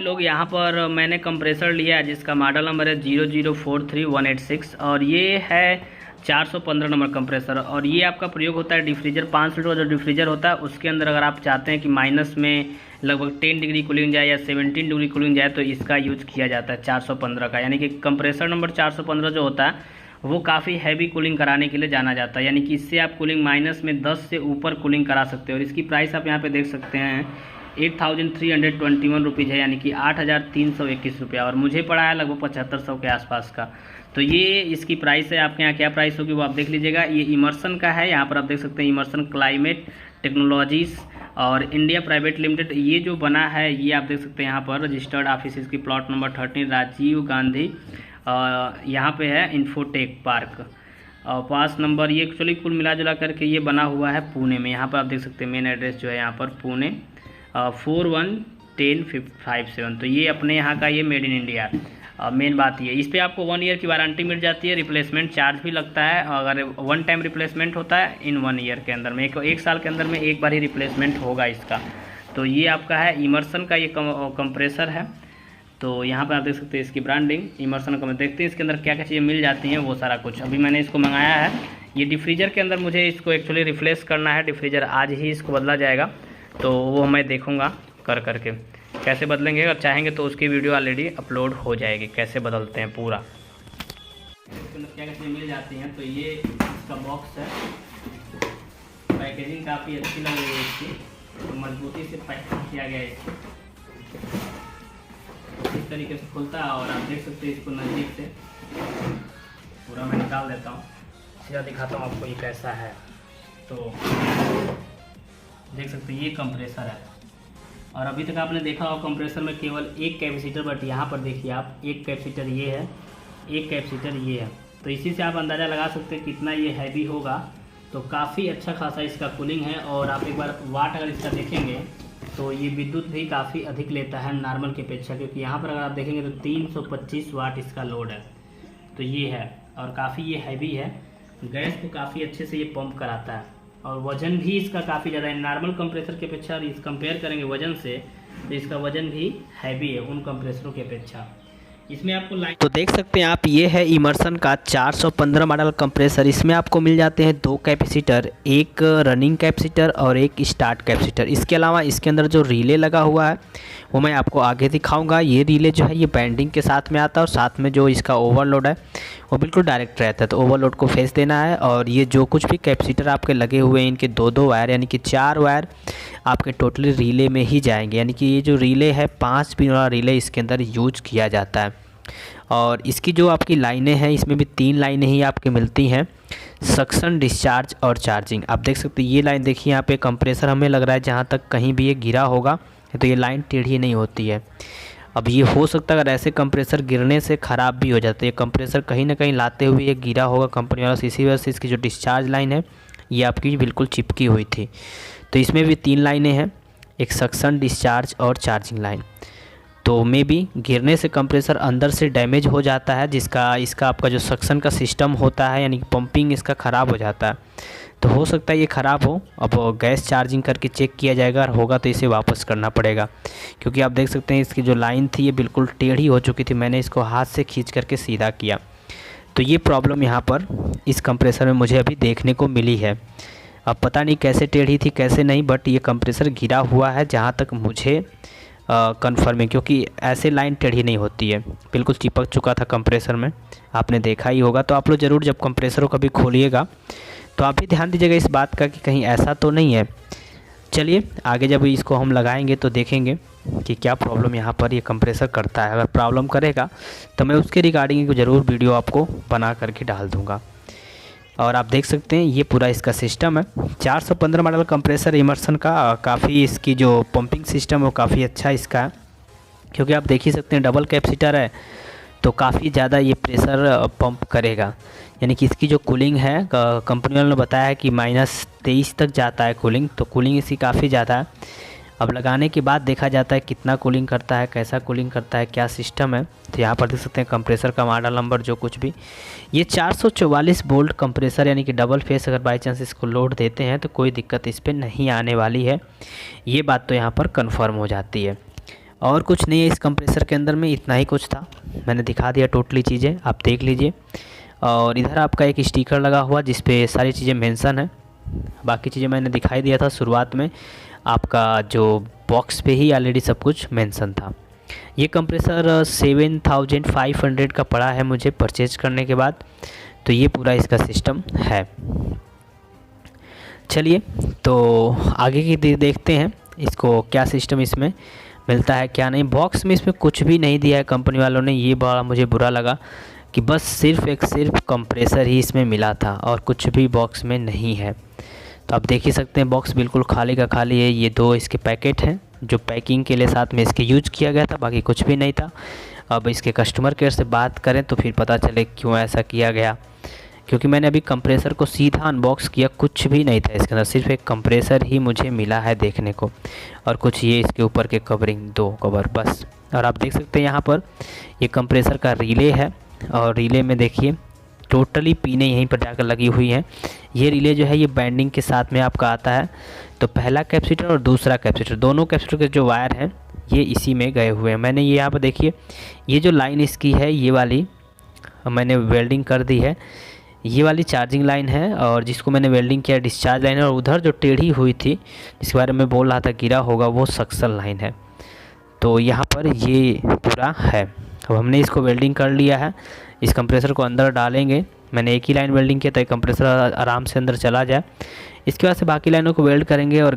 लोग, यहाँ पर मैंने कंप्रेसर लिया है जिसका मॉडल नंबर है 0043186 और ये है 415 नंबर कंप्रेसर। और ये आपका प्रयोग होता है डिफ्रीजर, 5 लीटर का जो डिफ्रीजर होता है उसके अंदर अगर आप चाहते हैं कि माइनस में लगभग 10 डिग्री कूलिंग जाए या 17 डिग्री कूलिंग जाए तो इसका यूज़ किया जाता है 415 का। यानी कि कंप्रेसर नंबर 415 जो होता है वो काफ़ी हैवी कूलिंग कराने के लिए जाना जाता है। यानी कि इससे आप कूलिंग माइनस में 10 से ऊपर कूलिंग करा सकते हो। और इसकी प्राइस आप यहाँ पे देख सकते हैं 8321 रुपीज़ है, यानी कि 8321 रुपया, और मुझे पड़ा है लगभग 7500 के आसपास का। तो ये इसकी प्राइस है। आपके यहाँ क्या प्राइस होगी वो आप देख लीजिएगा। ये इमर्सन का है, यहाँ पर आप देख सकते हैं इमर्सन क्लाइमेट टेक्नोलॉजीज़ और इंडिया प्राइवेट लिमिटेड। ये जो बना है ये आप देख सकते हैं यहाँ पर रजिस्टर्ड ऑफिस इसकी प्लॉट नंबर 13 राजीव गांधी यहाँ पे है इन्फोटेक पार्क और पास नंबर। ये एक्चुअली कुल मिला जुला करके ये बना हुआ है पुणे में। यहाँ पर आप देख सकते हैं मेन एड्रेस जो है यहाँ पर पुणे 411057। तो ये अपने यहाँ का ये मेड इन इंडिया। मेन बात ये, इस पर आपको 1 ईयर की वारंटी मिल जाती है, रिप्लेसमेंट चार्ज भी लगता है। अगर 1 टाइम रिप्लेसमेंट होता है इन 1 ईयर के अंदर में, एक साल के अंदर में एक बार ही रिप्लेसमेंट होगा इसका। तो ये आपका है इमर्सन का ये कंप्रेसर है। तो यहाँ पर आप देख सकते हैं इसकी ब्रांडिंग इमर्सन का। देखते हैं इसके अंदर क्या क्या चीज़ें मिल जाती हैं वो सारा कुछ। अभी मैंने इसको मंगाया है, ये डिफ्रीजर के अंदर मुझे इसको एक्चुअली रिप्लेस करना है। डिफ्रीजर आज ही इसको बदला जाएगा, तो वो मैं देखूँगा कर करके कैसे बदलेंगे। अगर चाहेंगे तो उसकी वीडियो ऑलरेडी अपलोड हो जाएगी कैसे बदलते हैं पूरा। इसके अंदर क्या क्या चीज़ें मिल जाती हैं, तो ये इसका बॉक्स है। पैकेजिंग काफ़ी अच्छी लग रही है इसकी, तो मजबूती से पैक किया गया है इसको। इस तरीके से खुलता है और आप देख सकते हैं इसको नज़दीक से पूरा मैं निकाल देता हूँ, सीधा दिखाता हूँ आपको ये कैसा है। तो देख सकते हैं ये कंप्रेसर है। और अभी तक आपने देखा होगा कंप्रेसर में केवल एक कैपेसिटर, बट यहाँ पर देखिए आप एक कैपेसिटर ये है, एक कैपेसिटर ये है। तो इसी से आप अंदाज़ा लगा सकते हैं कितना ये हैवी होगा। तो काफ़ी अच्छा खासा इसका कूलिंग है। और आप एक बार वाट अगर इसका देखेंगे तो ये विद्युत भी काफ़ी अधिक लेता है नॉर्मल की अपेक्षा, क्योंकि यहाँ पर अगर आप देखेंगे तो 325 वाट इसका लोड है। तो ये है, और काफ़ी ये हैवी है, गैस को काफ़ी अच्छे से ये पंप कराता है। और वज़न भी इसका काफ़ी ज़्यादा है नॉर्मल कंप्रेसर की अपेक्षा। और इस कंपेयर करेंगे वज़न से तो इसका वज़न भी हैवी है उन कंप्रेसरों की अपेक्षा। इसमें आपको लाइन तो देख सकते हैं आप, ये है इमर्सन का 415 मॉडल कंप्रेसर। इसमें आपको मिल जाते हैं 2 कैपेसिटर, एक रनिंग कैपेसिटर और एक स्टार्ट कैपेसिटर। इसके अलावा इसके अंदर जो रिले लगा हुआ है वो मैं आपको आगे दिखाऊंगा। ये रिले जो है ये बैंडिंग के साथ में आता है, और साथ में जो इसका ओवरलोड है वो बिल्कुल डायरेक्ट रहता है, तो ओवरलोड को फेस देना है। और ये जो कुछ भी कैपेसिटर आपके लगे हुए हैं इनके 2-2 वायर, यानी कि 4 वायर आपके टोटली रिले में ही जाएंगे। यानी कि ये जो रिले है 5 पिन वाला रिले इसके अंदर यूज किया जाता है। और इसकी जो आपकी लाइनें हैं इसमें भी 3 लाइनें ही आपके मिलती हैं, सक्शन, डिस्चार्ज और चार्जिंग। आप देख सकते हैं ये लाइन देखिए यहाँ पे कंप्रेसर हमें लग रहा है जहाँ तक कहीं भी ये गिरा होगा तो ये लाइन टेढ़ी नहीं होती है। अब ये हो सकता है अगर ऐसे कंप्रेसर गिरने से ख़राब भी हो जाते हैं। कंप्रेसर कहीं ना कहीं लाते हुए ये गिरा होगा कंपनी वाला, इसी वजह से इसकी जो डिस्चार्ज लाइन है ये आपकी बिल्कुल चिपकी हुई थी। तो इसमें भी 3 लाइनें हैं, एक सक्शन, डिस्चार्ज और चार्जिंग लाइन। तो मे बी गिरने से कंप्रेसर अंदर से डैमेज हो जाता है, जिसका इसका आपका जो सक्शन का सिस्टम होता है यानी कि पंपिंग इसका ख़राब हो जाता है। तो हो सकता है ये ख़राब हो। अब गैस चार्जिंग करके चेक किया जाएगा, और होगा तो इसे वापस करना पड़ेगा, क्योंकि आप देख सकते हैं इसकी जो लाइन थी ये बिल्कुल टेढ़ी हो चुकी थी। मैंने इसको हाथ से खींच करके सीधा किया। तो ये प्रॉब्लम यहाँ पर इस कंप्रेसर में मुझे अभी देखने को मिली है। अब पता नहीं कैसे टेढ़ी थी कैसे नहीं, बट ये कंप्रेसर गिरा हुआ है जहाँ तक मुझे कन्फर्म है, क्योंकि ऐसे लाइन टेढ़ी नहीं होती है। बिल्कुल चिपक चुका था कंप्रेसर में, आपने देखा ही होगा। तो आप लोग ज़रूर जब कंप्रेसर को कभी खोलिएगा तो आप भी ध्यान दीजिएगा इस बात का कि कहीं ऐसा तो नहीं है। चलिए आगे जब इसको हम लगाएंगे तो देखेंगे कि क्या प्रॉब्लम यहाँ पर ये कंप्रेसर करता है। अगर प्रॉब्लम करेगा तो मैं उसके रिगार्डिंग ज़रूर वीडियो आपको बना करके डाल दूँगा। और आप देख सकते हैं ये पूरा इसका सिस्टम है। 415 मॉडल कंप्रेसर इमर्सन का, काफ़ी इसकी जो पंपिंग सिस्टम है वो काफ़ी अच्छा इसका है, क्योंकि आप देख ही सकते हैं डबल कैपेसिटर है तो काफ़ी ज़्यादा ये प्रेशर पंप करेगा। यानी कि इसकी जो कूलिंग है कंपनी वालों ने बताया है कि -23 तक जाता है कूलिंग, तो कूलिंग इसकी काफ़ी ज़्यादा है। अब लगाने के बाद देखा जाता है कितना कूलिंग करता है, कैसा कूलिंग करता है, क्या सिस्टम है। तो यहाँ पर देख सकते हैं कंप्रेसर का मॉडल नंबर जो कुछ भी, ये 444 वोल्ट कंप्रेसर यानी कि डबल फेस। अगर बाई चांस इसको लोड देते हैं तो कोई दिक्कत इस पर नहीं आने वाली है, ये बात तो यहाँ पर कंफर्म हो जाती है। और कुछ नहीं है इस कंप्रेसर के अंदर में, इतना ही कुछ था। मैंने दिखा दिया टोटली चीज़ें, आप देख लीजिए। और इधर आपका एक स्टिकर लगा हुआ जिस पे सारी चीज़ें मेंशन है। बाकी चीज़ें मैंने दिखाई दिया था शुरुआत में, आपका जो बॉक्स पे ही ऑलरेडी सब कुछ मेंशन था। ये कंप्रेसर 7500 का पड़ा है मुझे परचेज करने के बाद। तो ये पूरा इसका सिस्टम है। चलिए तो आगे की देखते हैं इसको क्या सिस्टम इसमें मिलता है क्या नहीं। बॉक्स में इसमें कुछ भी नहीं दिया है कंपनी वालों ने, ये बड़ा मुझे बुरा लगा कि बस सिर्फ कंप्रेसर ही इसमें मिला था और कुछ भी बॉक्स में नहीं है। तो आप देख ही सकते हैं बॉक्स बिल्कुल खाली का खाली है। ये 2 इसके पैकेट हैं जो पैकिंग के लिए साथ में इसके यूज किया गया था, बाकी कुछ भी नहीं था। अब इसके कस्टमर केयर से बात करें तो फिर पता चले क्यों ऐसा किया गया, क्योंकि मैंने अभी कंप्रेसर को सीधा अनबॉक्स किया, कुछ भी नहीं था इसके अंदर, सिर्फ एक कंप्रेसर ही मुझे मिला है देखने को और कुछ ये इसके ऊपर के कवरिंग 2 कवर बस। और आप देख सकते हैं यहाँ पर ये कंप्रेसर का रिले है और रिले में देखिए टोटली पिनें यहीं पर जाकर लगी हुई हैं। ये रिले जो है ये बैंडिंग के साथ में आपका आता है। तो पहला कैपेसिटर और दूसरा कैपेसिटर, दोनों कैपेसिटर के जो वायर हैं ये इसी में गए हुए हैं। मैंने ये यहाँ पर देखिए ये जो लाइन इसकी है ये वाली मैंने वेल्डिंग कर दी है, ये वाली चार्जिंग लाइन है और जिसको मैंने वेल्डिंग किया डिस्चार्ज लाइन है। और उधर जो टेढ़ी हुई थी जिसके बारे में बोल रहा था गिरा होगा वो सक्शन लाइन है। तो यहाँ पर ये पूरा है। अब हमने इसको वेल्डिंग कर लिया है, इस कंप्रेसर को अंदर डालेंगे। मैंने एक ही लाइन वेल्डिंग किया ताकि कंप्रेसर आराम से अंदर चला जाए। इसके बाद से बाकी लाइनों को वेल्ड करेंगे और